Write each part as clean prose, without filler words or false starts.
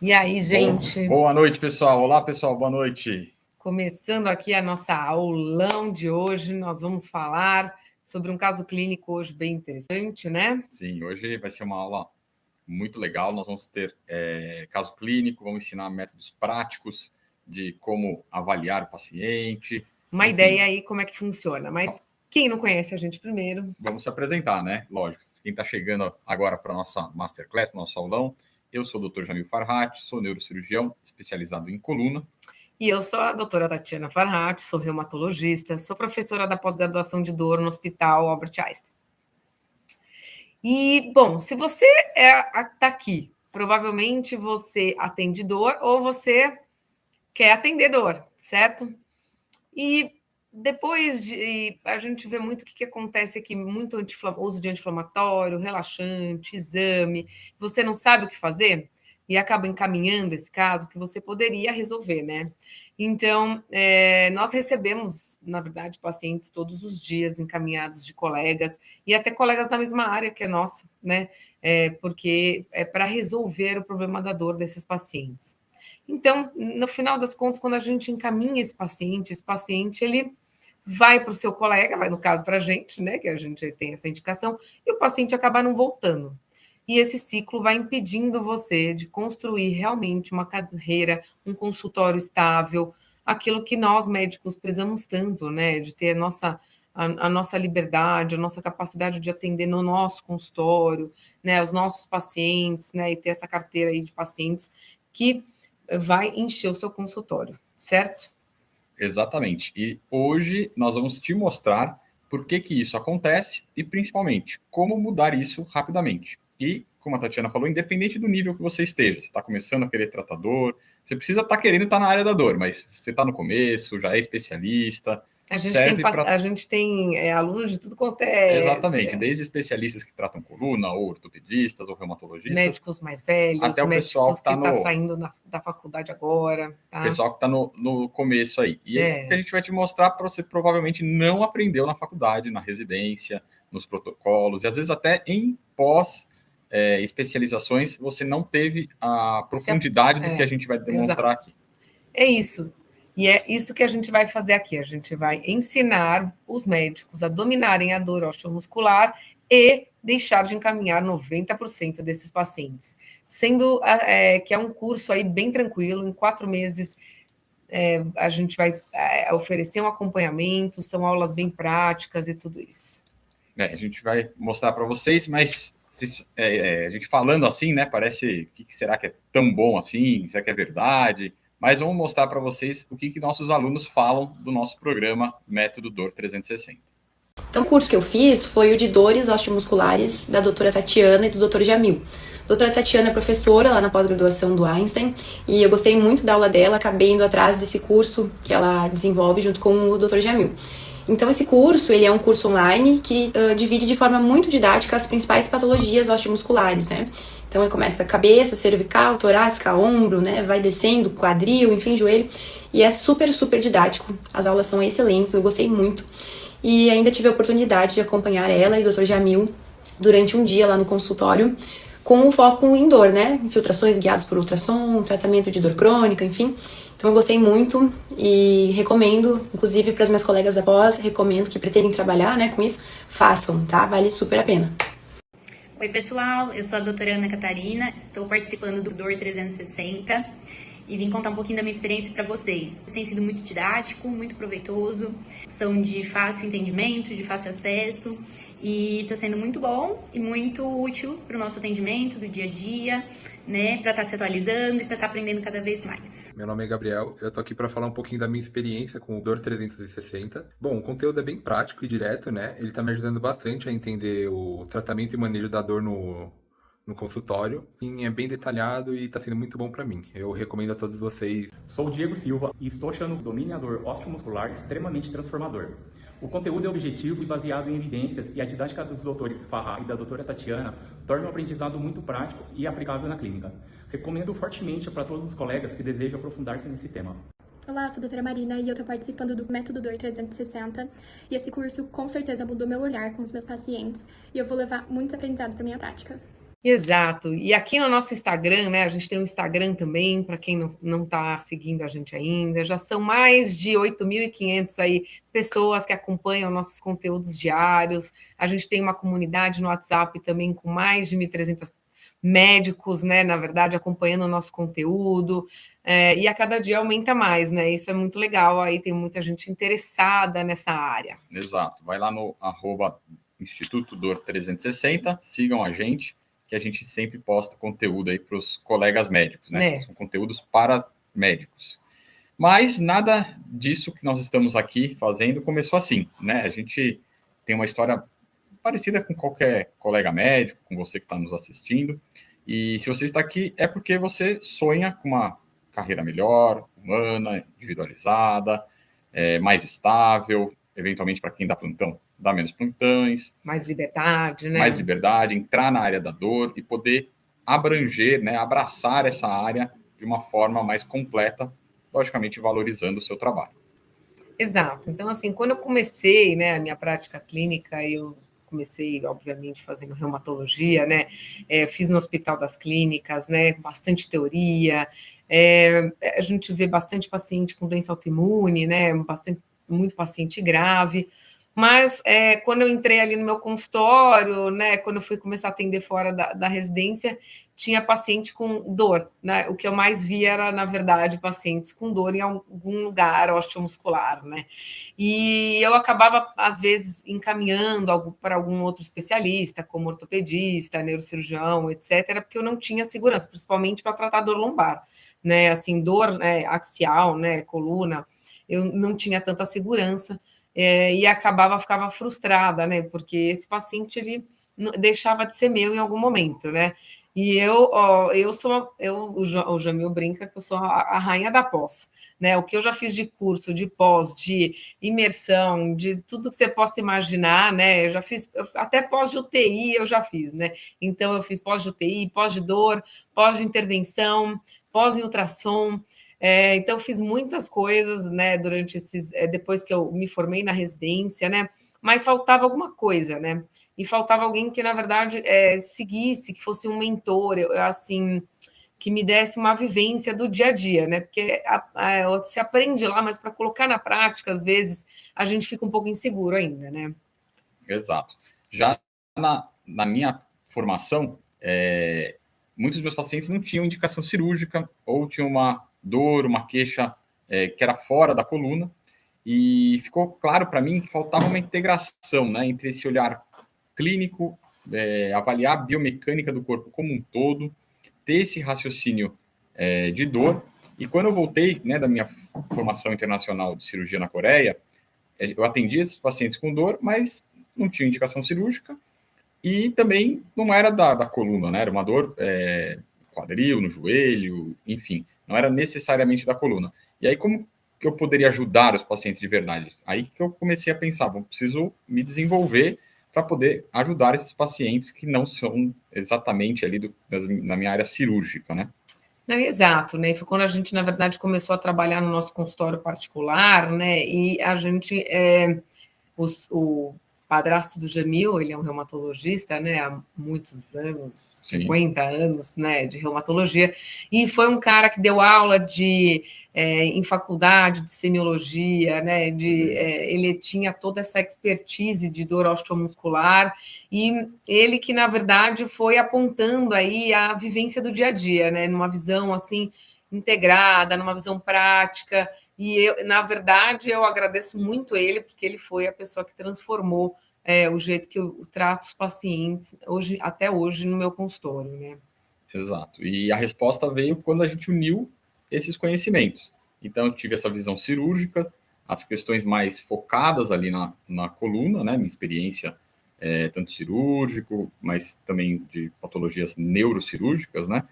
E aí, gente? Boa noite, pessoal. Olá, pessoal. Boa noite. Começando aqui a nossa aulão de hoje, nós vamos falar sobre um caso clínico hoje bem interessante, né? Sim, hoje vai ser uma aula muito legal. Nós vamos ter caso clínico, vamos ensinar métodos práticos de como avaliar o paciente. Uma Enfim, ideia aí como é que funciona, mas quem não conhece a gente primeiro? vamos se apresentar, né? Lógico, quem está chegando agora para a nossa Masterclass, para o nosso aulão, eu sou o Dr. Jamil Farhat, sou neurocirurgião especializado em coluna. E eu sou a doutora Tatiana Farhat, sou reumatologista, sou professora da pós-graduação de dor no Hospital Albert Einstein. E, bom, se você está aqui, provavelmente você atende dor ou você quer atender dor, certo? E depois de a gente vê muito o que acontece aqui, muito uso de anti-inflamatório, relaxante, exame, você não sabe o que fazer e acaba encaminhando esse caso que você poderia resolver, né? Então, nós recebemos, na verdade, pacientes todos os dias encaminhados de colegas e até colegas da mesma área que a nossa, né? Porque é para resolver o problema da dor desses pacientes. Então, no final das contas, quando a gente encaminha esse paciente ele vai para o seu colega, vai no caso para a gente, né, que a gente tem essa indicação, e o paciente acaba não voltando. E esse ciclo vai impedindo você de construir realmente uma carreira, um consultório estável, aquilo que nós médicos prezamos tanto, né, de ter a nossa liberdade, a nossa capacidade de atender no nosso consultório, né, os nossos pacientes, né, e ter essa carteira aí de pacientes que vai encher o seu consultório, certo? Exatamente. E hoje nós vamos te mostrar por que isso acontece e, principalmente, como mudar isso rapidamente. E, como a Tatiana falou, independente do nível que você esteja, você está começando a querer tratar dor, você precisa estar querendo estar na área da dor, mas você está no começo, já é especialista, serve para... A gente tem alunos de tudo quanto é Exatamente, desde especialistas que tratam coluna, ou ortopedistas, ou reumatologistas, médicos mais velhos, até o pessoal médicos que que está está no... saindo da faculdade agora, tá? pessoal que está no começo aí. E aí, o que a gente vai te mostrar para você provavelmente não aprendeu na faculdade, na residência, nos protocolos, e às vezes até em especializações, você não teve a profundidade do que a gente vai demonstrar exato. aqui. É isso. E é isso que a gente vai fazer aqui. A gente vai ensinar os médicos a dominarem a dor osteomuscular e deixar de encaminhar 90% desses pacientes. Sendo que é um curso aí bem tranquilo, em 4 meses a gente vai oferecer um acompanhamento, são aulas bem práticas e tudo isso. A gente vai mostrar para vocês, mas a gente falando assim, né, parece, o que será que é tão bom assim? Será que é verdade? Mas vamos mostrar para vocês o que nossos alunos falam do nosso programa Método Dor 360. Então, o curso que eu fiz foi o de dores osteomusculares da doutora Tatiana e do doutor Jamil. A doutora Tatiana é professora lá na pós-graduação do Einstein e eu gostei muito da aula dela, acabei indo atrás desse curso que ela desenvolve junto com o doutor Jamil. Então, esse curso, ele é um curso online que divide de forma muito didática as principais patologias osteomusculares, né? Então, ele começa da cabeça, cervical, torácica, ombro, né? Vai descendo, quadril, enfim, joelho. E é super, super didático. As aulas são excelentes, eu gostei muito. E ainda tive a oportunidade de acompanhar ela e o Dr. Jamil durante um dia lá no consultório, com o foco em dor, né? Infiltrações guiadas por ultrassom, tratamento de dor crônica, enfim. Então eu gostei muito e recomendo, inclusive para as minhas colegas da pós, recomendo que pretendem trabalhar, né, com isso, façam, tá? Vale super a pena. Oi pessoal, eu sou a doutora Ana Catarina, estou participando do Dor 360 e vim contar um pouquinho da minha experiência para vocês. Tem sido muito didático, muito proveitoso, são de fácil entendimento, de fácil acesso e está sendo muito bom e muito útil para o nosso atendimento do dia a dia, né, para estar se atualizando e para estar aprendendo cada vez mais. Meu nome é Gabriel, eu tô aqui para falar um pouquinho da minha experiência com o Dor 360. Bom, o conteúdo é bem prático e direto, né? Ele tá me ajudando bastante a entender o tratamento e manejo da dor no consultório. É bem detalhado e está sendo muito bom para mim. Eu recomendo a todos vocês. Sou o Diego Silva e estou achando o domínio da dor osteomuscular extremamente transformador. O conteúdo é objetivo e baseado em evidências e a didática dos doutores Farha e da doutora Tatiana torna o aprendizado muito prático e aplicável na clínica. Recomendo fortemente para todos os colegas que desejam aprofundar-se nesse tema. Olá, sou a doutora Marina e eu estou participando do Método Dor 360 e esse curso com certeza mudou meu olhar com os meus pacientes e eu vou levar muitos aprendizados para minha prática. Exato. E aqui no nosso Instagram, né? A gente tem um Instagram também, para quem não está seguindo a gente ainda. Já são mais de 8.500 aí pessoas que acompanham nossos conteúdos diários. A gente tem uma comunidade no WhatsApp também com mais de 1.300 médicos, né? Na verdade, acompanhando o nosso conteúdo. E a cada dia aumenta mais, né? Isso é muito legal. Aí tem muita gente interessada nessa área. Exato. Vai lá no Instituto Dor 360, sigam a gente, que a gente sempre posta conteúdo aí para os colegas médicos, né? São conteúdos para médicos. Mas nada disso que nós estamos aqui fazendo começou assim, né? A gente tem uma história parecida com qualquer colega médico, com você que está nos assistindo. E se você está aqui, é porque você sonha com uma carreira melhor, humana, individualizada, mais estável, eventualmente para quem dá plantão, dá menos plantões. Mais liberdade, né? Mais liberdade, entrar na área da dor e poder abranger, né, abraçar essa área de uma forma mais completa, logicamente valorizando o seu trabalho. Exato. Então, assim, quando eu comecei, né, a minha prática clínica, eu comecei, obviamente, fazendo reumatologia, né? Fiz no Hospital das Clínicas, né? Bastante teoria. A gente vê bastante paciente com doença autoimune, né? Muito paciente grave. Mas quando eu entrei ali no meu consultório, né? Quando eu fui começar a atender fora da residência, tinha paciente com dor, né? O que eu mais via era, na verdade, pacientes com dor em algum lugar osteomuscular, né? E eu acabava, às vezes, encaminhando para algum outro especialista, como ortopedista, neurocirurgião, etc., porque eu não tinha segurança, principalmente para tratar dor lombar, né? Assim, dor, né, axial, né, coluna, eu não tinha tanta segurança e ficava frustrada, né? Porque esse paciente, ele deixava de ser meu em algum momento, né? E o Jamil brinca que eu sou a rainha da pós, né? O que eu já fiz de curso, de pós, de imersão, de tudo que você possa imaginar, né? Eu já fiz, até pós de UTI eu já fiz, né? Então eu fiz pós de UTI, pós de dor, pós de intervenção, pós em ultrassom. Então eu fiz muitas coisas, né? Durante depois que eu me formei na residência, né? Mas faltava alguma coisa, né? E faltava alguém que, na verdade, seguisse, que fosse um mentor, assim, que me desse uma vivência do dia a dia, né? Porque se aprende lá, mas para colocar na prática, às vezes, a gente fica um pouco inseguro ainda, né? Exato. Já na minha formação, muitos dos meus pacientes não tinham indicação cirúrgica ou tinham uma dor, uma queixa que era fora da coluna, e ficou claro para mim que faltava uma integração, né, entre esse olhar clínico, avaliar a biomecânica do corpo como um todo, ter esse raciocínio de dor. E quando eu voltei, né, da minha formação internacional de cirurgia na Coreia, eu atendi esses pacientes com dor, mas não tinha indicação cirúrgica e também não era da coluna, né, era uma dor quadril, no joelho, enfim, não era necessariamente da coluna. E aí, como que eu poderia ajudar os pacientes de verdade? Aí que eu comecei a pensar, preciso me desenvolver para poder ajudar esses pacientes que não são exatamente ali na minha área cirúrgica, né? Não, exato, né? Foi quando a gente, na verdade, começou a trabalhar no nosso consultório particular, né? E a gente, o padrasto do Jamil, ele é um reumatologista, né? Há muitos anos, 50 anos, né? De reumatologia, e foi um cara que deu aula em faculdade de semiologia, né? Ele tinha toda essa expertise de dor osteomuscular, e ele que, na verdade, foi apontando aí a vivência do dia a dia, né? Numa visão, assim, integrada, numa visão prática. E, na verdade, eu agradeço muito ele, porque ele foi a pessoa que transformou o jeito que eu trato os pacientes até hoje no meu consultório, né? Exato. E a resposta veio quando a gente uniu esses conhecimentos. Então, eu tive essa visão cirúrgica, as questões mais focadas ali na coluna, né? Minha experiência tanto cirúrgico, mas também de patologias neurocirúrgicas, né?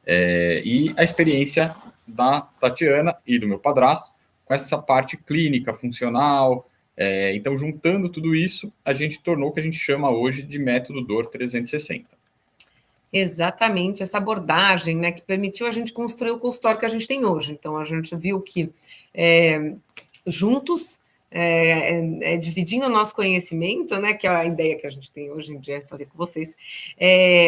E a experiência da Tatiana e do meu padrasto com essa parte clínica, funcional. Então, juntando tudo isso, a gente tornou o que a gente chama hoje de método Dor 360. Exatamente, essa abordagem, né, que permitiu a gente construir o consultório que a gente tem hoje. Então, a gente viu que juntos, dividindo o nosso conhecimento, né, que é a ideia que a gente tem hoje em dia fazer com vocês,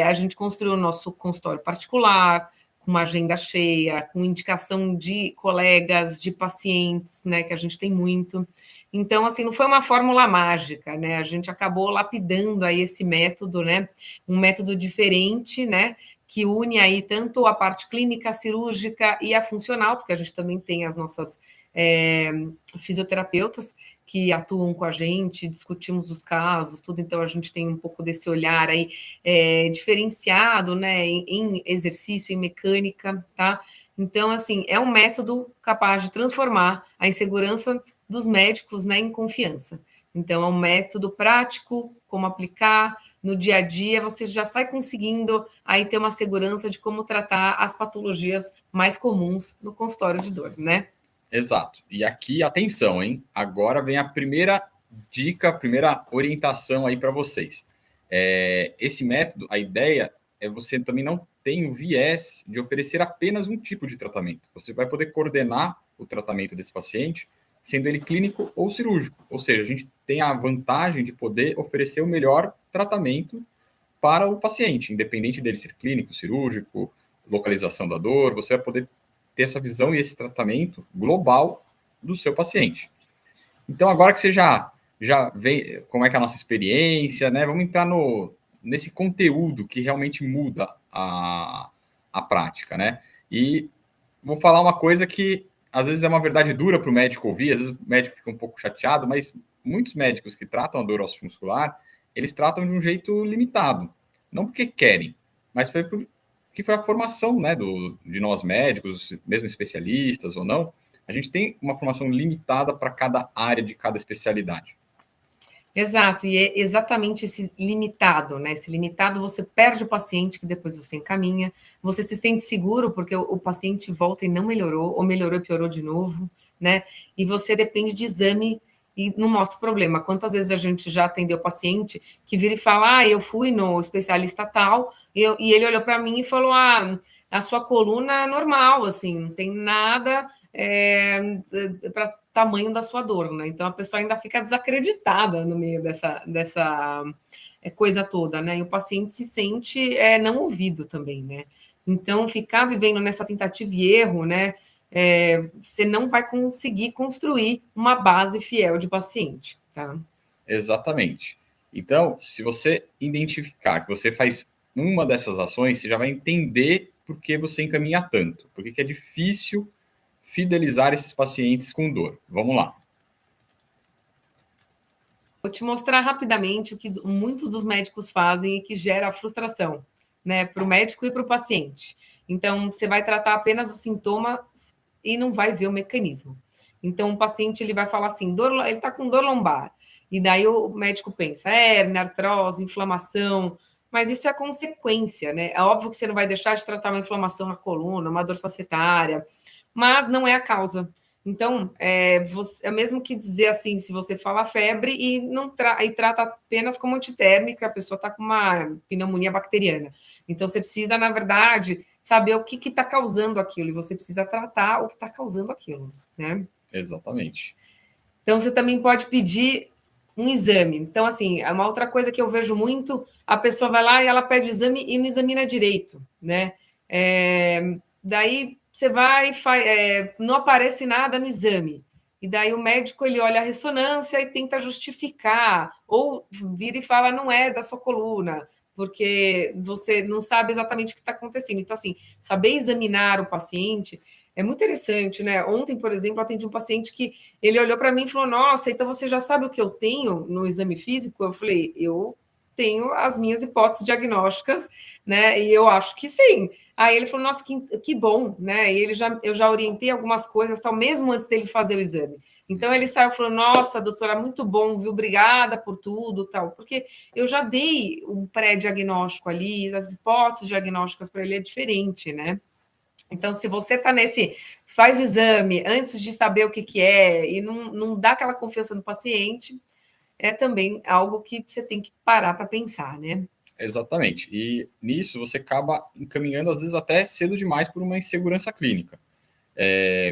a gente construiu o nosso consultório particular, com uma agenda cheia, com indicação de colegas, de pacientes, né, que a gente tem muito. Então, assim, não foi uma fórmula mágica, né? A gente acabou lapidando aí esse método, né? Um método diferente, né? Que une aí tanto a parte clínica, cirúrgica e a funcional, porque a gente também tem as nossas fisioterapeutas que atuam com a gente, discutimos os casos, tudo, então a gente tem um pouco desse olhar aí diferenciado, né, em exercício, em mecânica, tá? Então, assim, é um método capaz de transformar a insegurança dos médicos, né, em confiança. Então, é um método prático, como aplicar no dia a dia, você já sai conseguindo aí ter uma segurança de como tratar as patologias mais comuns no consultório de dor, né? Exato. E aqui, atenção, hein? Agora vem a primeira dica, a primeira orientação aí para vocês. Esse método, a ideia é você também não tem o viés de oferecer apenas um tipo de tratamento. Você vai poder coordenar o tratamento desse paciente, sendo ele clínico ou cirúrgico. Ou seja, a gente tem a vantagem de poder oferecer o melhor tratamento para o paciente, independente dele ser clínico, cirúrgico, localização da dor, você vai poder ter essa visão e esse tratamento global do seu paciente. Então, agora que você já vê como é que é a nossa experiência, né? Vamos entrar nesse conteúdo que realmente muda a prática, né? E vou falar uma coisa que às vezes é uma verdade dura para o médico ouvir, às vezes o médico fica um pouco chateado, mas muitos médicos que tratam a dor osteomuscular, eles tratam de um jeito limitado. Não porque querem, mas que foi a formação, né, de nós médicos, mesmo especialistas ou não, a gente tem uma formação limitada para cada área de cada especialidade. Exato, e é exatamente esse limitado, né? Esse limitado, você perde o paciente, que depois você encaminha, você se sente seguro porque o paciente volta e não melhorou, ou melhorou e piorou de novo, né? E você depende de exame e não mostra o problema. Quantas vezes a gente já atendeu paciente que vira e fala, eu fui no especialista tal, e ele olhou para mim e falou, a sua coluna é normal, assim, não tem nada para tamanho da sua dor, né? Então a pessoa ainda fica desacreditada no meio dessa coisa toda, né? E o paciente se sente não ouvido também, né? Então ficar vivendo nessa tentativa e erro, né? Você não vai conseguir construir uma base fiel de paciente, tá? Exatamente. Então, se você identificar que você faz uma dessas ações, você já vai entender por que você encaminha tanto, por que é difícil fidelizar esses pacientes com dor. Vamos lá. Vou te mostrar rapidamente o que muitos dos médicos fazem e que gera frustração, né, para o médico e para o paciente. Então, você vai tratar apenas os sintomas e não vai ver o mecanismo. Então, o paciente ele vai falar assim, ele está com dor lombar. E daí o médico pensa, hérnia, artrose, inflamação, mas isso é consequência, né? É óbvio que você não vai deixar de tratar uma inflamação na coluna, uma dor facetária, mas não é a causa. Então, mesmo que dizer assim, se você fala febre e não e trata apenas como antitérmico, a pessoa está com uma pneumonia bacteriana. Então, você precisa, na verdade, saber o que está causando aquilo, e você precisa tratar o que está causando aquilo, né? Exatamente. Então, você também pode pedir um exame. Então, assim, é uma outra coisa que eu vejo muito, a pessoa vai lá e ela pede o exame e não examina direito, né? Daí você vai, não aparece nada no exame. E daí o médico ele olha a ressonância e tenta justificar, ou vira e fala, não é da sua coluna, porque você não sabe exatamente o que está acontecendo. Então, assim, saber examinar o paciente é muito interessante, né? Ontem, por exemplo, atendi um paciente que ele olhou para mim e falou, nossa, então você já sabe o que eu tenho no exame físico? Eu falei, eu tenho as minhas hipóteses diagnósticas, né? E eu acho que sim. Aí ele falou, nossa, que bom, né? E eu já orientei algumas coisas, tal, mesmo antes dele fazer o exame. Então ele saiu falando, nossa, doutora, muito bom, viu? Obrigada por tudo, tal, porque eu já dei um pré-diagnóstico ali, as hipóteses diagnósticas para ele é diferente, né? Então, se você está faz o exame antes de saber o que é e não dá aquela confiança no paciente, é também algo que você tem que parar para pensar, né? Exatamente. E nisso você acaba encaminhando, às vezes, até cedo demais por uma insegurança clínica.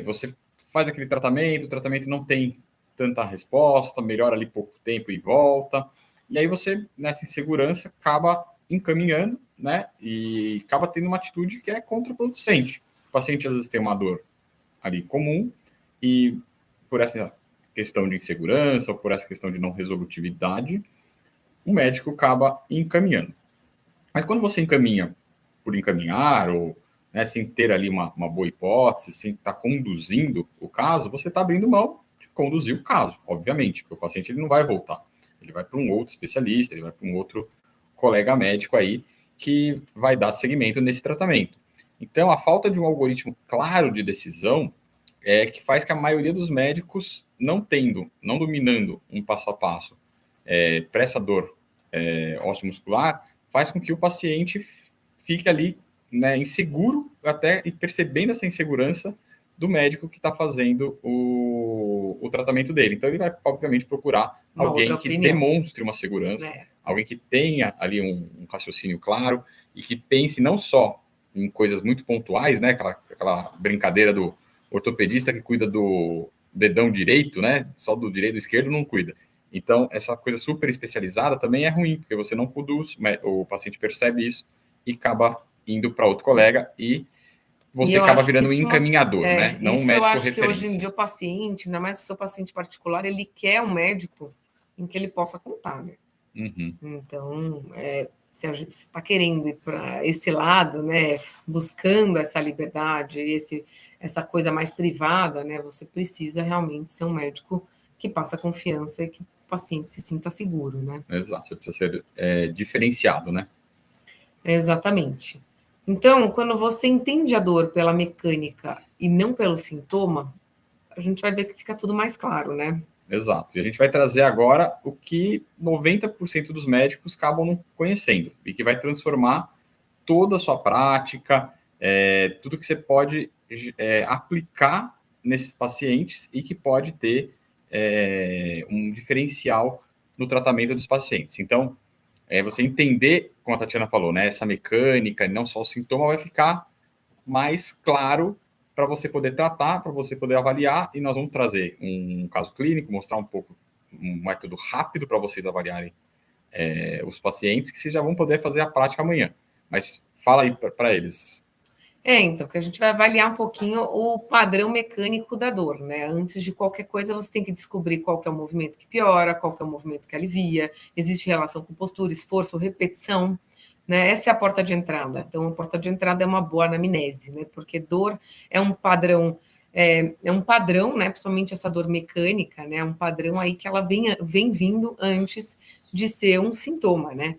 Você faz aquele tratamento, o tratamento não tem tanta resposta, melhora ali pouco tempo e volta. E aí você, nessa insegurança, acaba encaminhando, né? E acaba tendo uma atitude que é contraproducente. O paciente às vezes tem uma dor ali comum e por essa questão de insegurança ou por essa questão de não resolutividade, o médico acaba encaminhando. Mas quando você encaminha por encaminhar ou, né, sem ter ali uma boa hipótese, sem estar conduzindo o caso, você está abrindo mão de conduzir o caso, obviamente, porque o paciente ele não vai voltar. Ele vai para um outro especialista, ele vai para um outro colega médico aí que vai dar seguimento nesse tratamento. Então, a falta de um algoritmo claro de decisão é que faz que a maioria dos médicos, não dominando um passo a passo para essa dor osteomuscular, faz com que o paciente fique ali, né, inseguro até e percebendo essa insegurança do médico que está fazendo o tratamento dele. Então, ele vai, obviamente, procurar alguém que demonstre uma segurança, alguém que tenha ali um raciocínio claro e que pense não só em coisas muito pontuais, né, aquela brincadeira do ortopedista que cuida do dedão direito, né, só do direito e do esquerdo não cuida. Então, essa coisa super especializada também é ruim, porque você não conduz, o paciente percebe isso e acaba indo para outro colega e você acaba virando um encaminhador, né? Não um médico referência. Eu acho que hoje em dia o paciente, ainda mais o seu paciente particular, ele quer um médico em que ele possa contar, né? Uhum. Então, se a gente está querendo ir para esse lado, né, buscando essa liberdade, essa coisa mais privada, né, você precisa realmente ser um médico que passa confiança e que o paciente se sinta seguro, né? Exato, você precisa ser diferenciado, né? Exatamente. Então, quando você entende a dor pela mecânica e não pelo sintoma, a gente vai ver que fica tudo mais claro, né? Exato. E a gente vai trazer agora o que 90% dos médicos acabam não conhecendo e que vai transformar toda a sua prática, tudo que você pode aplicar nesses pacientes e que pode ter um diferencial no tratamento dos pacientes. Então, você entender, como a Tatiana falou, né, essa mecânica, não só o sintoma, vai ficar mais claro para você poder tratar, para você poder avaliar, e nós vamos trazer um caso clínico, mostrar um pouco um método rápido para vocês avaliarem os pacientes, que vocês já vão poder fazer a prática amanhã. Mas fala aí para eles. Então, que a gente vai avaliar um pouquinho o padrão mecânico da dor, né? Antes de qualquer coisa, você tem que descobrir qual que é o movimento que piora, qual que é o movimento que alivia, existe relação com postura, esforço, repetição, né? Essa é a porta de entrada. Então, a porta de entrada é uma boa anamnese, né? Porque dor é um padrão, né? Principalmente essa dor mecânica, né? É um padrão aí que ela vem vindo antes de ser um sintoma, né?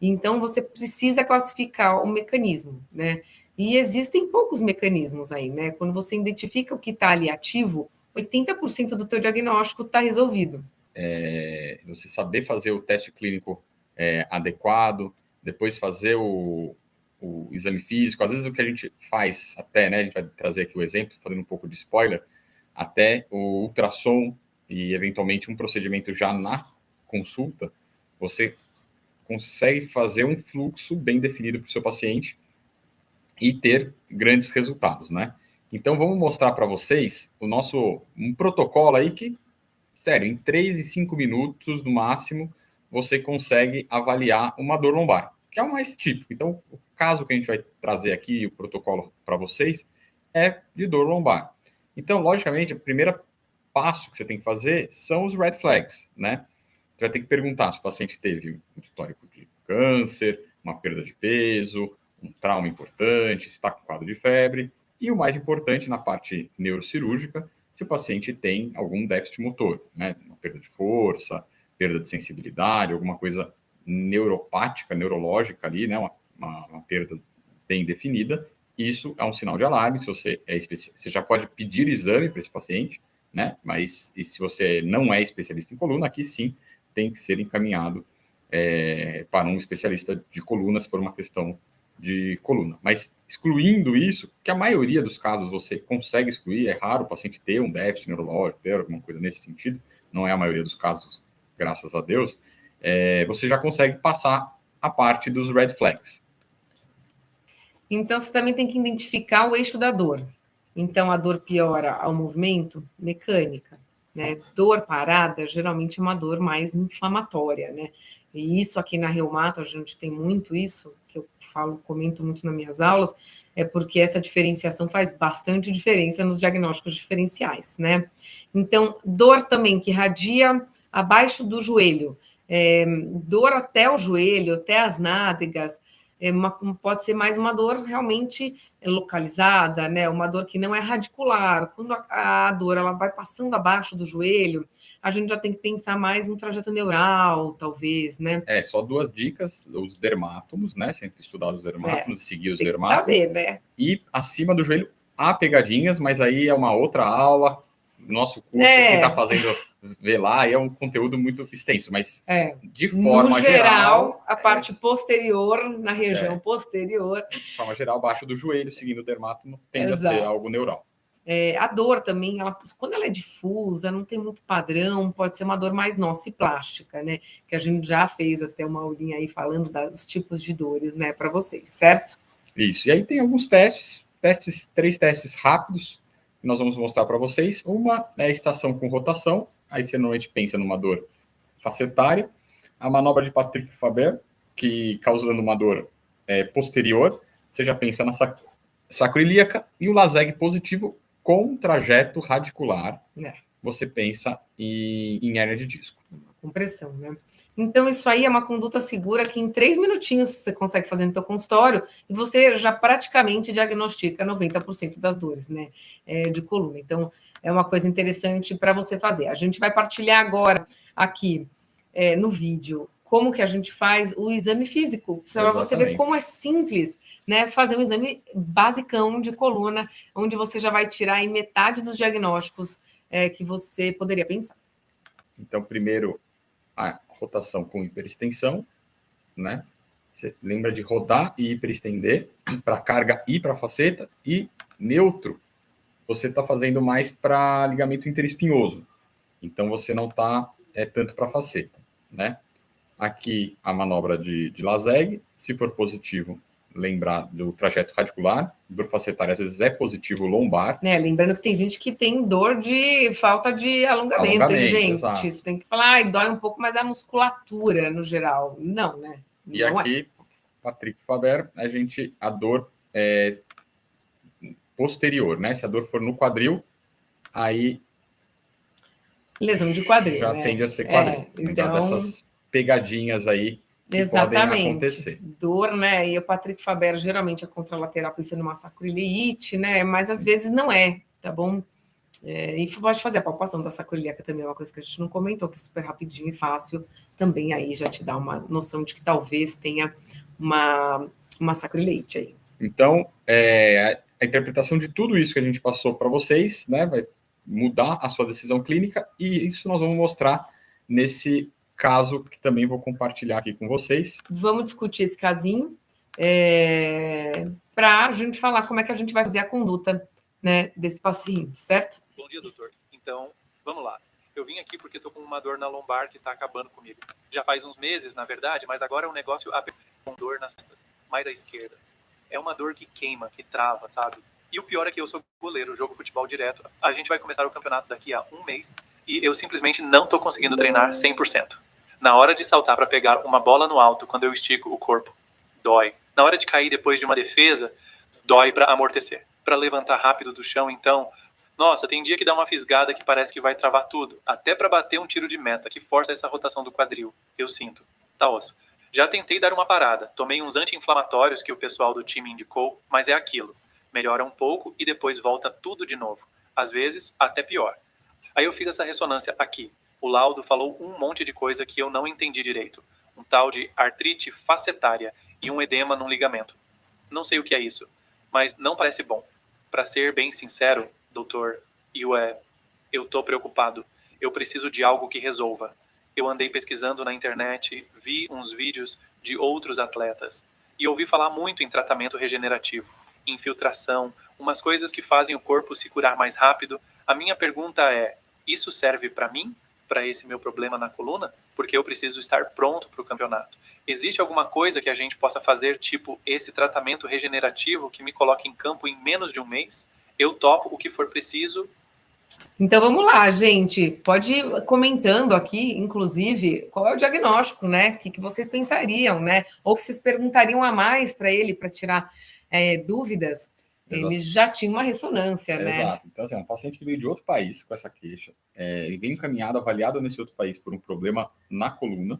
Então, você precisa classificar o mecanismo, né? E existem poucos mecanismos aí, né? Quando você identifica o que está ali ativo, 80% do teu diagnóstico está resolvido. Você saber fazer o teste clínico adequado, depois fazer o exame físico, às vezes o que a gente faz até, né? A gente vai trazer aqui o exemplo, fazendo um pouco de spoiler, até o ultrassom e eventualmente um procedimento já na consulta, você consegue fazer um fluxo bem definido para o seu paciente e ter grandes resultados, né? Então, vamos mostrar para vocês um protocolo aí que, sério, em 3 e 5 minutos, no máximo, você consegue avaliar uma dor lombar, que é o mais típico. Então, o caso que a gente vai trazer aqui, o protocolo para vocês, é de dor lombar. Então, logicamente, o primeiro passo que você tem que fazer são os red flags, né? Você vai ter que perguntar se o paciente teve um histórico de câncer, uma perda de peso, um trauma importante, se está com quadro de febre, e o mais importante na parte neurocirúrgica, se o paciente tem algum déficit motor, né? Uma perda de força, perda de sensibilidade, alguma coisa neuropática, neurológica ali, né? Uma perda bem definida. Isso é um sinal de alarme. Se você você já pode pedir exame para esse paciente, né? Mas e se você não é especialista em coluna, aqui sim tem que ser encaminhado para um especialista de coluna, se for uma questão de coluna. Mas excluindo isso, que a maioria dos casos você consegue excluir, é raro o paciente ter um déficit neurológico, ter alguma coisa nesse sentido, não é a maioria dos casos, graças a Deus, você já consegue passar a parte dos red flags. Então, você também tem que identificar o eixo da dor. Então, a dor piora ao movimento? Mecânica. né? Dor parada geralmente é uma dor mais inflamatória, né? E isso aqui na Reumato, a gente tem muito isso, que eu comento muito nas minhas aulas, é porque essa diferenciação faz bastante diferença nos diagnósticos diferenciais, né? Então, dor também que irradia abaixo do joelho, dor até o joelho, até as nádegas, pode ser mais uma dor realmente localizada, né? Uma dor que não é radicular. Quando a dor ela vai passando abaixo do joelho, a gente já tem que pensar mais no trajeto neural, talvez, né? Só 2 dicas, os dermátomos, né? Sempre estudar os dermátomos e seguir os dermátomos. Saber, né? E acima do joelho há pegadinhas, mas aí é uma outra aula. Nosso curso que está fazendo ver lá é um conteúdo muito extenso, mas de forma no geral, a parte posterior, na região posterior. De forma geral, abaixo do joelho, seguindo o dermátomo, tende a ser algo neural. A dor também, quando ela é difusa, não tem muito padrão, pode ser uma dor mais nociplástica, né? Que a gente já fez até uma aulinha aí falando dos tipos de dores, né, para vocês, certo? Isso. E aí tem alguns testes, 3 testes rápidos que nós vamos mostrar para vocês. Uma é a estação com rotação, aí você normalmente pensa numa dor facetária. A manobra de Patrick Faber, que causando uma dor posterior, você já pensa na sacroiliaca, e o Laseg positivo com trajeto radicular, você pensa em hérnia de disco. Compressão, né? Então, isso aí é uma conduta segura que em 3 minutinhos você consegue fazer no seu consultório e você já praticamente diagnostica 90% das dores, né, de coluna. Então, é uma coisa interessante para você fazer. A gente vai partilhar agora aqui no vídeo como que a gente faz o exame físico, para você ver como é simples, né, fazer um exame basicão de coluna, onde você já vai tirar aí metade dos diagnósticos que você poderia pensar. Então, primeiro, a rotação com hiperextensão, né? Você lembra de rodar e hiperestender para carga e para faceta, e neutro, você está fazendo mais para ligamento interespinhoso. Então, você não está tanto para faceta, né? Aqui, a manobra de Laseg, se for positivo, lembrar do trajeto radicular, dor facetária às vezes é positivo lombar. Lembrando que tem gente que tem dor de falta de alongamento gente. Exato. Você tem que falar, dói um pouco, mas é a musculatura no geral. Não, né? Não e aqui, Patrick Faber, a dor posterior, né? Se a dor for no quadril, aí lesão de quadril, já tende a ser quadril. Então, dessas pegadinhas aí que podem acontecer. Dor, né? E o Patrick Faber geralmente é contralateral pensando numa sacroileite, né? Mas às vezes não é, tá bom? E pode fazer a palpação da sacroiliaca também, é uma coisa que a gente não comentou, que é super rapidinho e fácil. Também aí já te dá uma noção de que talvez tenha uma sacroileite aí. Então, a interpretação de tudo isso que a gente passou para vocês, né? Vai mudar a sua decisão clínica, e isso nós vamos mostrar nesse caso que também vou compartilhar aqui com vocês. Vamos discutir esse casinho para a gente falar como é que a gente vai fazer a conduta, né, desse paciente, certo? Bom dia, doutor. Então, vamos lá. Eu vim aqui porque estou com uma dor na lombar que está acabando comigo. Já faz uns meses, na verdade, mas agora é um negócio com dor nas costas, mais à esquerda. É uma dor que queima, que trava, sabe? E o pior é que eu sou goleiro, jogo futebol direto. A gente vai começar o campeonato daqui a um mês e eu simplesmente não estou conseguindo treinar 100%. Na hora de saltar para pegar uma bola no alto, quando eu estico o corpo, dói. Na hora de cair depois de uma defesa, dói para amortecer. Para levantar rápido do chão, então, nossa, tem dia que dá uma fisgada que parece que vai travar tudo. Até para bater um tiro de meta, que força essa rotação do quadril. Eu sinto. Tá osso. Já tentei dar uma parada. Tomei uns anti-inflamatórios que o pessoal do time indicou, mas é aquilo. Melhora um pouco e depois volta tudo de novo. Às vezes, até pior. Aí eu fiz essa ressonância aqui. O laudo falou um monte de coisa que eu não entendi direito. Um tal de artrite facetária e um edema num ligamento. Não sei o que é isso, mas não parece bom. Para ser bem sincero, doutor, eu tô preocupado. Eu preciso de algo que resolva. Eu andei pesquisando na internet, vi uns vídeos de outros atletas e ouvi falar muito em tratamento regenerativo, infiltração, umas coisas que fazem o corpo se curar mais rápido. A minha pergunta é, isso serve para mim? Para esse meu problema na coluna? Porque eu preciso estar pronto para o campeonato. Existe alguma coisa que a gente possa fazer, tipo esse tratamento regenerativo que me coloque em campo em menos de um mês? Eu topo o que for preciso. Então vamos lá, gente. Pode ir comentando aqui, inclusive, qual é o diagnóstico, né? O que vocês pensariam, né? Ou que vocês perguntariam a mais para ele para tirar dúvidas. Exato. Ele já tinha uma ressonância, né? Exato. Então, assim, um paciente que veio de outro país com essa queixa, ele veio encaminhado, avaliado nesse outro país por um problema na coluna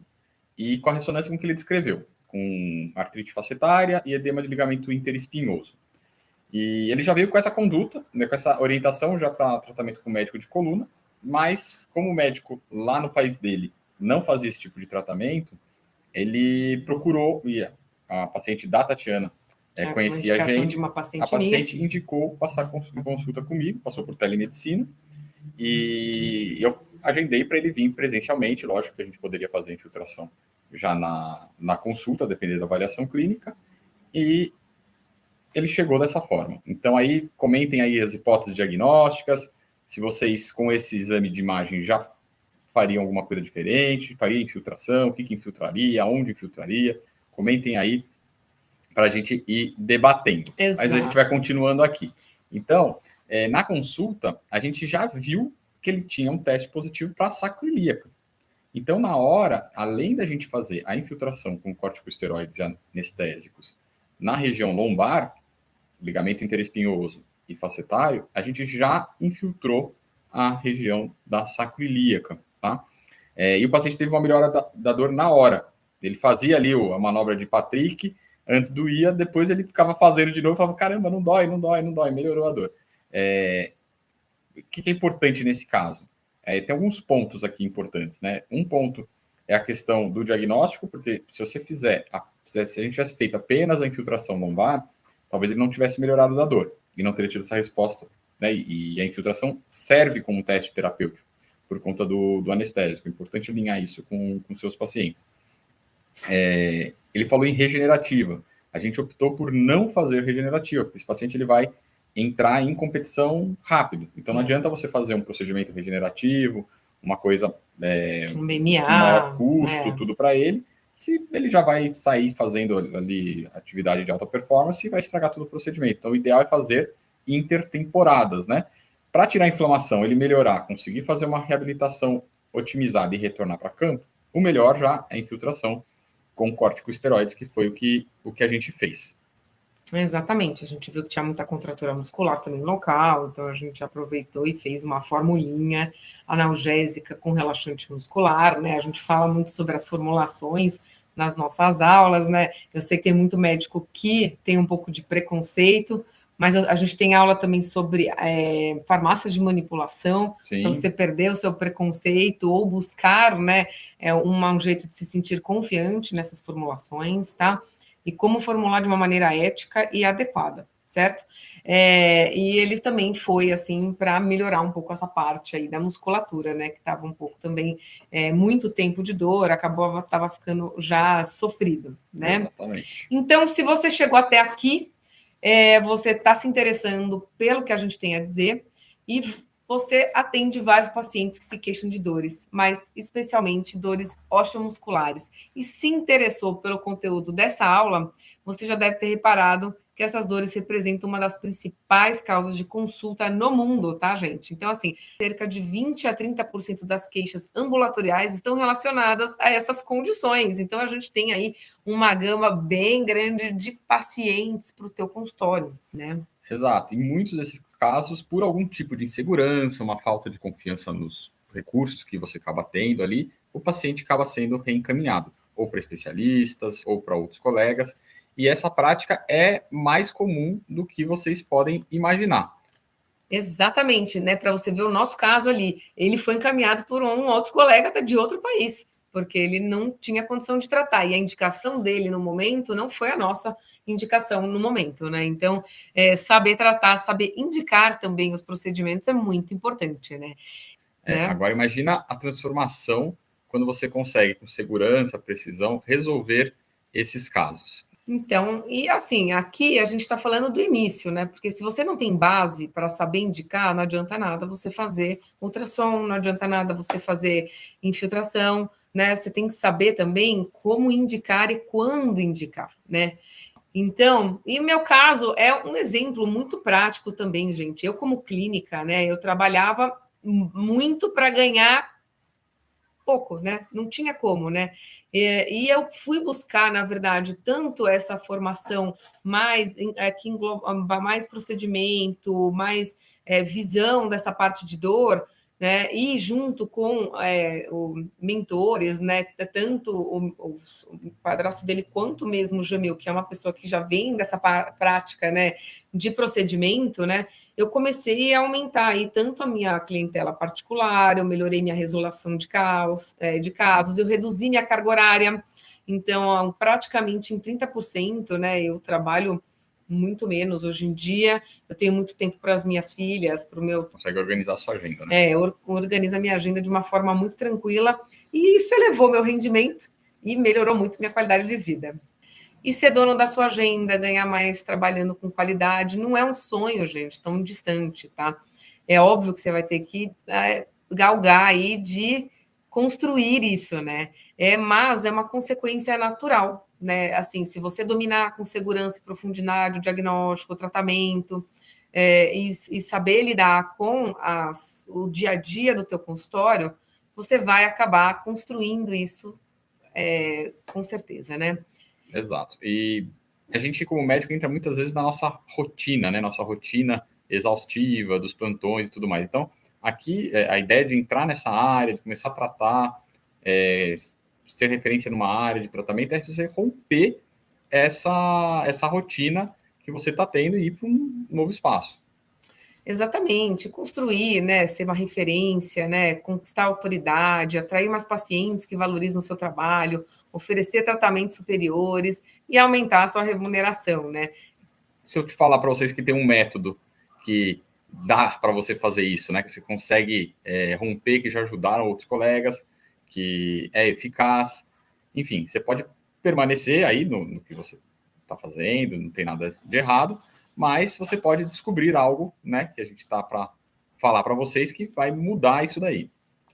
e com a ressonância com que ele descreveu, com artrite facetária e edema de ligamento interespinhoso. E ele já veio com essa conduta, né, com essa orientação já para tratamento com médico de coluna, mas como o médico lá no país dele não fazia esse tipo de tratamento, ele procurou, e a paciente da Tatiana conhecia a gente, de uma paciente a paciente indicou passar consulta comigo, passou por telemedicina, e eu agendei para ele vir presencialmente, lógico que a gente poderia fazer infiltração já na consulta, dependendo da avaliação clínica, e ele chegou dessa forma. Então aí, comentem aí as hipóteses diagnósticas, se vocês com esse exame de imagem já fariam alguma coisa diferente, faria infiltração, o que infiltraria, onde infiltraria, comentem aí para a gente ir debatendo. Exato. Mas a gente vai continuando aqui. Então, na consulta, a gente já viu que ele tinha um teste positivo para sacroiliaca. Então, na hora, além da gente fazer a infiltração com corticosteroides anestésicos na região lombar, ligamento interespinhoso e facetário, a gente já infiltrou a região da sacroiliaca, tá? E o paciente teve uma melhora da dor na hora. Ele fazia ali a manobra de Patrick, antes doía, depois ele ficava fazendo de novo, falava, caramba, não dói, melhorou a dor. O que é importante nesse caso? Tem alguns pontos aqui importantes, né? Um ponto é a questão do diagnóstico, porque se você se a gente tivesse feito apenas a infiltração lombar, talvez ele não tivesse melhorado da dor e não teria tido essa resposta, né? E a infiltração serve como teste terapêutico por conta do anestésico. É importante alinhar isso com seus pacientes. Ele falou em regenerativa. A gente optou por não fazer regenerativa, porque esse paciente ele vai entrar em competição rápido. Então não adianta você fazer um procedimento regenerativo, uma coisa um MMA, com maior custo, tudo para ele, se ele já vai sair fazendo ali atividade de alta performance e vai estragar todo o procedimento. Então o ideal é fazer intertemporadas, né? Para tirar a inflamação, ele melhorar, conseguir fazer uma reabilitação otimizada e retornar para campo, o melhor já é a infiltração com corticosteroides, que foi o que a gente fez. Exatamente, a gente viu que tinha muita contratura muscular também local, então a gente aproveitou e fez uma formulinha analgésica com relaxante muscular, né? A gente fala muito sobre as formulações nas nossas aulas, né? Eu sei que tem muito médico que tem um pouco de preconceito, mas a gente tem aula também sobre farmácias de manipulação, para você perder o seu preconceito ou buscar, né, um jeito de se sentir confiante nessas formulações, tá? E como formular de uma maneira ética e adequada, certo? E ele também foi, assim, para melhorar um pouco essa parte aí da musculatura, né, que estava um pouco também, muito tempo de dor, estava ficando já sofrido, né? Exatamente. Então, se você chegou até aqui, você está se interessando pelo que a gente tem a dizer e você atende vários pacientes que se queixam de dores, mas especialmente dores osteomusculares. E se interessou pelo conteúdo dessa aula, você já deve ter reparado que essas dores representam uma das principais causas de consulta no mundo, tá, gente? Então, assim, cerca de 20 a 30% das queixas ambulatoriais estão relacionadas a essas condições. Então, a gente tem aí uma gama bem grande de pacientes para o teu consultório, né? Exato. Em muitos desses casos, por algum tipo de insegurança, uma falta de confiança nos recursos que você acaba tendo ali, o paciente acaba sendo reencaminhado ou para especialistas ou para outros colegas. E essa prática é mais comum do que vocês podem imaginar. Exatamente, né? Para você ver o nosso caso ali, ele foi encaminhado por um outro colega de outro país, porque ele não tinha condição de tratar. E a indicação dele no momento não foi a nossa indicação no momento, né? Então, saber tratar, saber indicar também os procedimentos é muito importante, né? Agora, imagina a transformação quando você consegue, com segurança, precisão, resolver esses casos. Então, e assim, aqui a gente está falando do início, né? Porque se você não tem base para saber indicar, não adianta nada você fazer ultrassom, não adianta nada você fazer infiltração, né? Você tem que saber também como indicar e quando indicar, né? Então, e o meu caso é um exemplo muito prático também, gente. Eu, como clínica, né? Eu trabalhava muito para ganhar pouco, né? Não tinha como, né? E eu fui buscar, na verdade, tanto essa formação mais que engloba mais procedimento, mais visão dessa parte de dor, né? E junto com mentores, né? Tanto o padrasto dele quanto mesmo o Jamil, que é uma pessoa que já vem dessa prática, né? De procedimento, né? Eu comecei a aumentar aí tanto a minha clientela particular, eu melhorei minha resolução de casos, eu reduzi minha carga horária, então praticamente em 30%, né? Eu trabalho muito menos hoje em dia, eu tenho muito tempo para as minhas filhas, para o meu... Consegue organizar a sua agenda, né? Organiza a minha agenda de uma forma muito tranquila, e isso elevou meu rendimento e melhorou muito minha qualidade de vida. E ser dono da sua agenda, ganhar mais trabalhando com qualidade, não é um sonho, gente, tão distante, tá? É óbvio que você vai ter que galgar aí de construir isso, né? Mas é uma consequência natural, né? Assim, se você dominar com segurança e profundidade o diagnóstico, o tratamento, e saber lidar com o dia a dia do teu consultório, você vai acabar construindo isso com certeza, né? Exato. E a gente, como médico, entra muitas vezes na nossa rotina, né? Nossa rotina exaustiva dos plantões e tudo mais. Então, aqui, a ideia de entrar nessa área, de começar a tratar, ser referência numa área de tratamento, é você romper essa rotina que você está tendo e ir para um novo espaço. Exatamente, construir, né, ser uma referência, né, conquistar autoridade, atrair mais pacientes que valorizam o seu trabalho, oferecer tratamentos superiores e aumentar a sua remuneração, né? Se eu te falar para vocês que tem um método que dá para você fazer isso, né, que você consegue romper, que já ajudaram outros colegas, que é eficaz, enfim, você pode permanecer aí no que você está fazendo, não tem nada de errado, mas você pode descobrir algo, né, que a gente está para falar para vocês que vai mudar isso daí.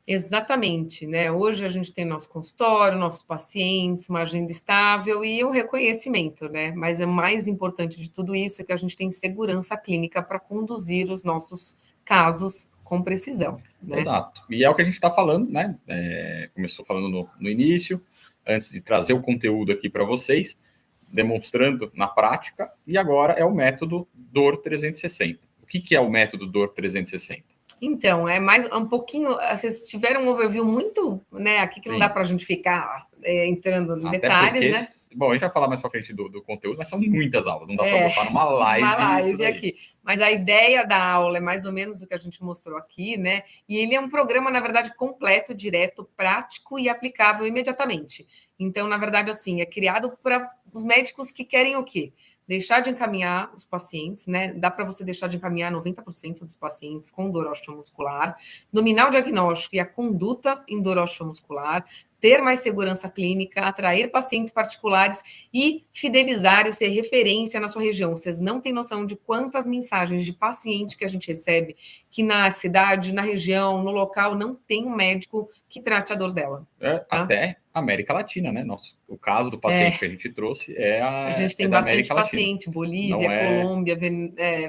Exatamente, né? Hoje a gente tem nosso consultório, nossos pacientes, uma agenda estável e o reconhecimento, né? Mas o mais importante de tudo isso é que a gente tem segurança clínica para conduzir os nossos casos com precisão, né? Exato. E é o que a gente está falando, né? Começou falando no início, antes de trazer o conteúdo aqui para vocês, demonstrando na prática, e agora é o método DOR 360. O que é o método DOR 360? Então, é mais um pouquinho. Vocês tiveram um overview muito, né? Aqui que não dá para a gente ficar entrando em detalhes, porque, né? Bom, a gente vai falar mais para frente do conteúdo, mas são muitas aulas, não dá para botar numa live. Uma live aqui. Mas a ideia da aula é mais ou menos o que a gente mostrou aqui, né? E ele é um programa, na verdade, completo, direto, prático e aplicável imediatamente. Então, na verdade, assim, é criado para os médicos que querem o quê? Deixar de encaminhar os pacientes, né? Dá para você deixar de encaminhar 90% dos pacientes com dor osteomuscular, dominar o diagnóstico e a conduta em dor osteomuscular, ter mais segurança clínica, atrair pacientes particulares e fidelizar e ser referência na sua região. Vocês não têm noção de quantas mensagens de paciente que a gente recebe que na cidade, na região, no local, não tem um médico que trate a dor dela. Tá? Até América Latina, né? O caso do paciente que a gente trouxe a gente tem bastante paciente, Bolívia, Colômbia,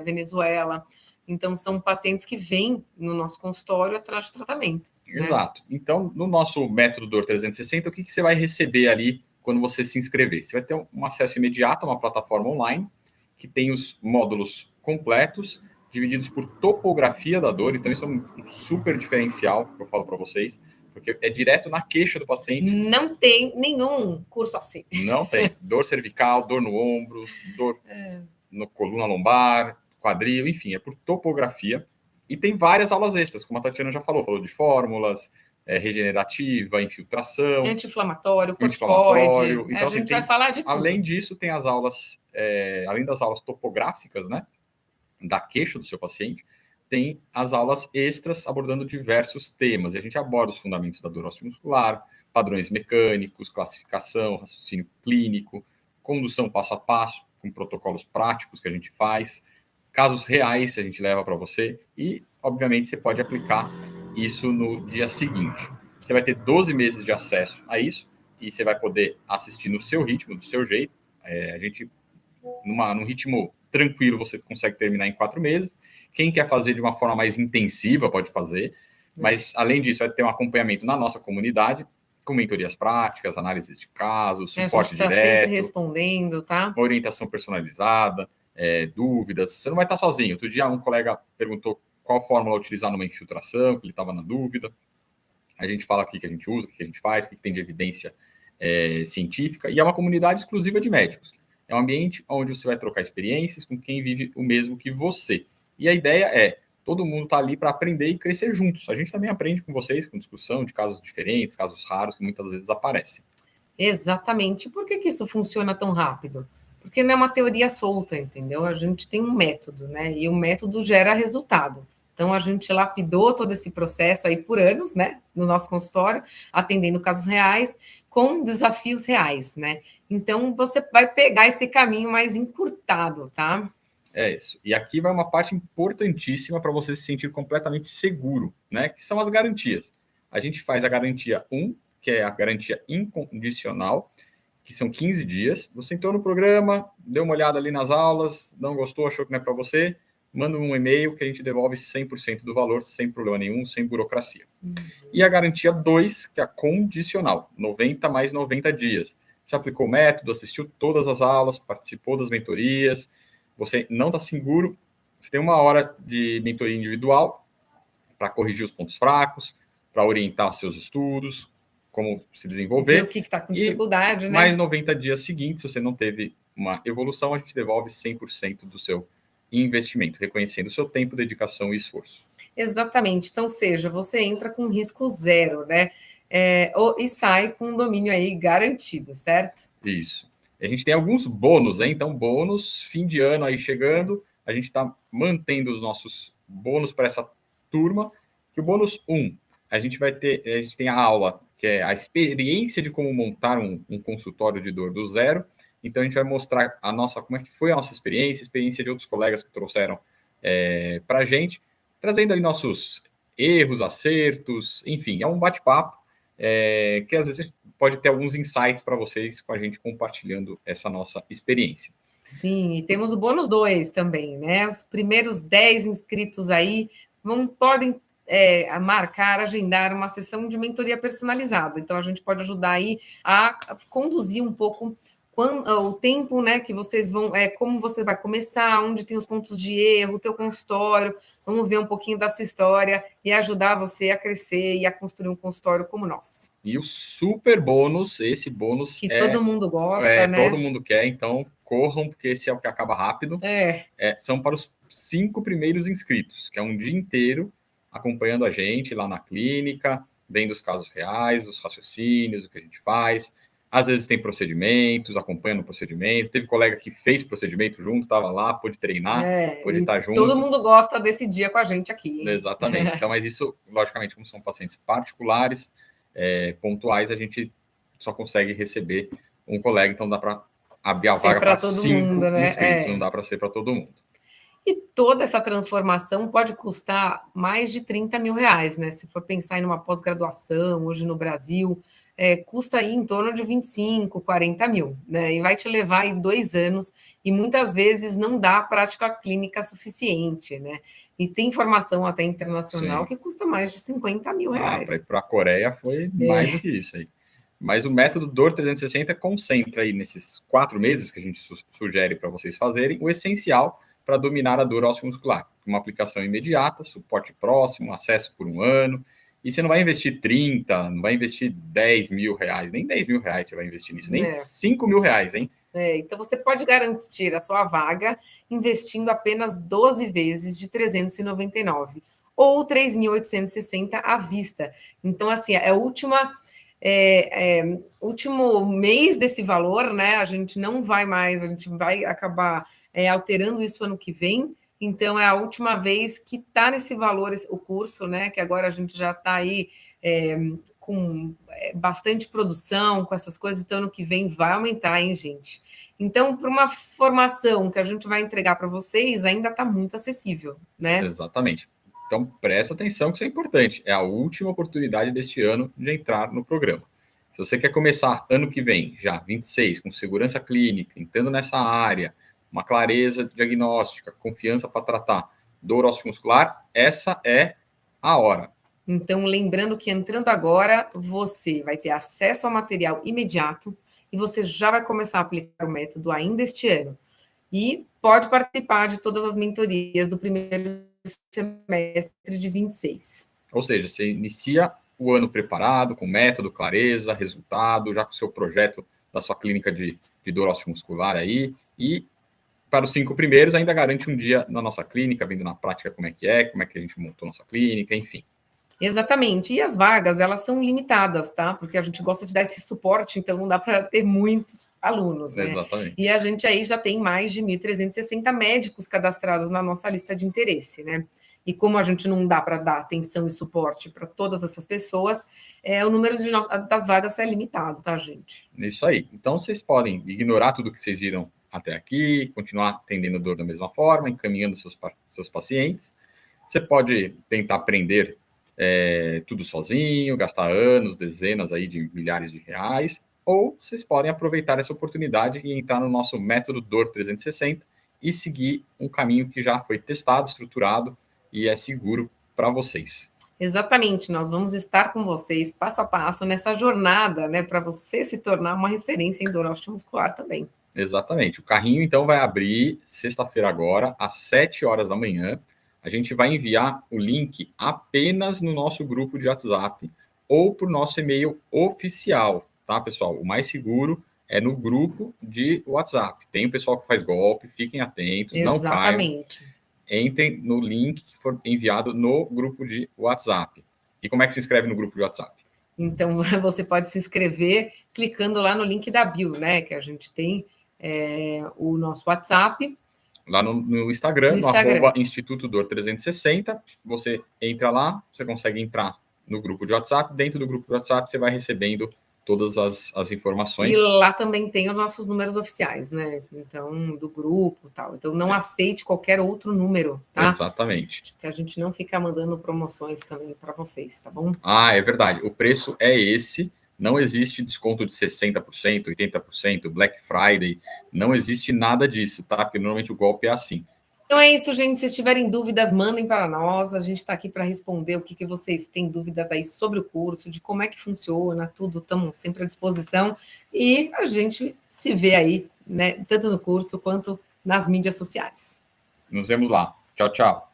Venezuela. Então, são pacientes que vêm no nosso consultório atrás de tratamento. Exato. Né? Então, no nosso método DOR 360, o que você vai receber ali quando você se inscrever? Você vai ter um acesso imediato a uma plataforma online que tem os módulos completos, divididos por topografia da dor. Então, isso é um super diferencial que eu falo para vocês, porque é direto na queixa do paciente. Não tem nenhum curso assim. Não tem. Dor cervical, dor no ombro, dor na coluna lombar, quadril, enfim, é por topografia. E tem várias aulas extras, como a Tatiana já falou de fórmulas, regenerativa, infiltração, anti-inflamatório, corticoide. Então, a gente vai falar de tudo. Além disso, tem as aulas, além das aulas topográficas, né, da queixa do seu paciente, tem as aulas extras abordando diversos temas. E a gente aborda os fundamentos da dor osteomuscular, padrões mecânicos, classificação, raciocínio clínico, condução passo a passo, com protocolos práticos que a gente faz, casos reais a gente leva para você e, obviamente, você pode aplicar isso no dia seguinte. Você vai ter 12 meses de acesso a isso e você vai poder assistir no seu ritmo, do seu jeito. A gente, num ritmo tranquilo, você consegue terminar em 4 meses. Quem quer fazer de uma forma mais intensiva pode fazer. Mas, além disso, vai ter um acompanhamento na nossa comunidade, com mentorias práticas, análises de casos, suporte A gente está sempre direto, respondendo, tá? orientação personalizada, dúvidas. Você não vai estar sozinho. Outro dia, um colega perguntou qual fórmula utilizar numa infiltração, que ele estava na dúvida. A gente fala aqui que a gente usa, o que a gente faz, o que tem de evidência científica. E é uma comunidade exclusiva de médicos. É um ambiente onde você vai trocar experiências com quem vive o mesmo que você. E a ideia é, todo mundo está ali para aprender e crescer juntos. A gente também aprende com vocês, com discussão de casos diferentes, casos raros, que muitas vezes aparecem. Exatamente. Por que isso funciona tão rápido? Porque não é uma teoria solta, entendeu? A gente tem um método, né? E o método gera resultado. Então, a gente lapidou todo esse processo aí por anos, né? No nosso consultório, atendendo casos reais, com desafios reais, né? Então, você vai pegar esse caminho mais encurtado, tá? É isso. E aqui vai uma parte importantíssima para você se sentir completamente seguro, né? Que são as garantias. A gente faz a garantia 1, que é a garantia incondicional, que são 15 dias. Você entrou no programa, deu uma olhada ali nas aulas, não gostou, achou que não é para você, manda um e-mail que a gente devolve 100% do valor, sem problema nenhum, sem burocracia. E a garantia 2, que é a condicional, 90 mais 90 dias. Você aplicou o método, assistiu todas as aulas, participou das mentorias, você não está seguro, você tem 1 hora de mentoria individual para corrigir os pontos fracos, para orientar os seus estudos, como se desenvolver. Ver o que está com dificuldade, né? Mais 90 dias seguintes, se você não teve uma evolução, a gente devolve 100% do seu investimento, reconhecendo o seu tempo, dedicação e esforço. Exatamente. Então, seja, você entra com risco zero, né? E sai com um domínio aí garantido, certo? Isso. A gente tem alguns bônus, hein? Então, bônus, fim de ano aí chegando, a gente está mantendo os nossos bônus para essa turma. Que o bônus 1, a gente tem a aula, que é a experiência de como montar um consultório de dor do zero. Então, a gente vai mostrar como é que foi a nossa experiência de outros colegas que trouxeram para a gente, trazendo aí nossos erros, acertos, enfim, é um bate-papo que às vezes pode ter alguns insights para vocês com a gente compartilhando essa nossa experiência. Sim, e temos o bônus 2 também, né? Os primeiros 10 inscritos aí podem marcar, agendar uma sessão de mentoria personalizada. Então, a gente pode ajudar aí a conduzir um pouco o tempo, né, que vocês vão, como você vai começar, onde tem os pontos de erro, o teu consultório, vamos ver um pouquinho da sua história e ajudar você a crescer e a construir um consultório como o nosso. E o super bônus, esse bônus que todo mundo gosta, né? Todo mundo quer, então corram, porque esse é o que acaba rápido. São para os 5 primeiros inscritos, que é um dia inteiro acompanhando a gente lá na clínica, vendo os casos reais, os raciocínios, o que a gente faz. Às vezes tem procedimentos, acompanhando o procedimento. Teve colega que fez procedimento junto, estava lá, pôde treinar, pôde estar junto. Todo mundo gosta desse dia com a gente aqui, hein? Exatamente. Então, mas isso, logicamente, como são pacientes particulares, pontuais, a gente só consegue receber um colega, então dá para abrir a vaga para 5 inscritos, não dá para ser para todo mundo. E toda essa transformação pode custar mais de 30 mil reais, né? Se for pensar em uma pós-graduação, hoje no Brasil, custa aí em torno de 25, 40 mil, né? E vai te levar aí 2 anos, e muitas vezes não dá prática clínica suficiente, né? E tem formação até internacional que custa mais de 50 mil reais. Para ir para a Coreia foi mais do que isso aí. Mas o método Dor 360 concentra aí nesses 4 meses que a gente sugere para vocês fazerem o essencial para dominar a dor osteomuscular. Uma aplicação imediata, suporte próximo, acesso por 1 ano. E você não vai investir 30, não vai investir 10 mil reais, nem 10 mil reais você vai investir nisso, nem 5 mil reais, hein? Então você pode garantir a sua vaga investindo apenas 12 vezes de 399 ou 3.860 à vista. Então, assim, é a último mês desse valor, né? A gente não vai mais, a gente vai acabar alterando isso ano que vem. Então, é a última vez que está nesse valor o curso, né? Que agora a gente já está aí com bastante produção, com essas coisas, então ano que vem vai aumentar, hein, gente? Então, para uma formação que a gente vai entregar para vocês, ainda está muito acessível, né? Exatamente. Então, presta atenção que isso é importante. É a última oportunidade deste ano de entrar no programa. Se você quer começar ano que vem, já 26, com segurança clínica, entrando nessa área, uma clareza diagnóstica, confiança para tratar dor osteomuscular, essa é a hora. Então, lembrando que entrando agora, você vai ter acesso ao material imediato e você já vai começar a aplicar o método ainda este ano. E pode participar de todas as mentorias do primeiro semestre de 26. Ou seja, você inicia o ano preparado, com método, clareza, resultado, já com o seu projeto da sua clínica de dor osteomuscular aí, e para os 5 primeiros ainda garante um dia na nossa clínica, vendo na prática como é que a gente montou nossa clínica, enfim. Exatamente. E as vagas, elas são limitadas, tá? Porque a gente gosta de dar esse suporte, então não dá para ter muitos alunos, né? Exatamente. E a gente aí já tem mais de 1.360 médicos cadastrados na nossa lista de interesse, né? E como a gente não dá para dar atenção e suporte para todas essas pessoas, o número das vagas é limitado, tá, gente? Isso aí. Então, vocês podem ignorar tudo que vocês viram até aqui, continuar atendendo dor da mesma forma, encaminhando seus pacientes. Você pode tentar aprender tudo sozinho, gastar anos, dezenas aí de milhares de reais, ou vocês podem aproveitar essa oportunidade e entrar no nosso método Dor 360 e seguir um caminho que já foi testado, estruturado e é seguro para vocês. Exatamente, nós vamos estar com vocês passo a passo nessa jornada, né, para você se tornar uma referência em dor osteomuscular também. Exatamente. O carrinho, então, vai abrir sexta-feira agora, às 7 horas da manhã. A gente vai enviar o link apenas no nosso grupo de WhatsApp ou por nosso e-mail oficial, tá, pessoal? O mais seguro é no grupo de WhatsApp. Tem o pessoal que faz golpe, fiquem atentos, não caiam. Exatamente. Entrem no link que for enviado no grupo de WhatsApp. E como é que se inscreve no grupo de WhatsApp? Então, você pode se inscrever clicando lá no link da bio, né? Que a gente tem o nosso WhatsApp. Lá no Instagram, no Instituto Dor 360, você entra lá, você consegue entrar no grupo de WhatsApp. Dentro do grupo de WhatsApp, você vai recebendo todas as informações. E lá também tem os nossos números oficiais, né? Então, do grupo e tal. Então, não aceite qualquer outro número, tá? Exatamente. Que a gente não fica mandando promoções também para vocês, tá bom? Ah, é verdade. O preço é esse. Não existe desconto de 60%, 80%, Black Friday. Não existe nada disso, tá? Porque normalmente o golpe é assim. Então é isso, gente. Se tiverem dúvidas, mandem para nós. A gente está aqui para responder o que vocês têm dúvidas aí sobre o curso, de como é que funciona, tudo. Estamos sempre à disposição. E a gente se vê aí, né? Tanto no curso quanto nas mídias sociais. Nos vemos lá. Tchau, tchau.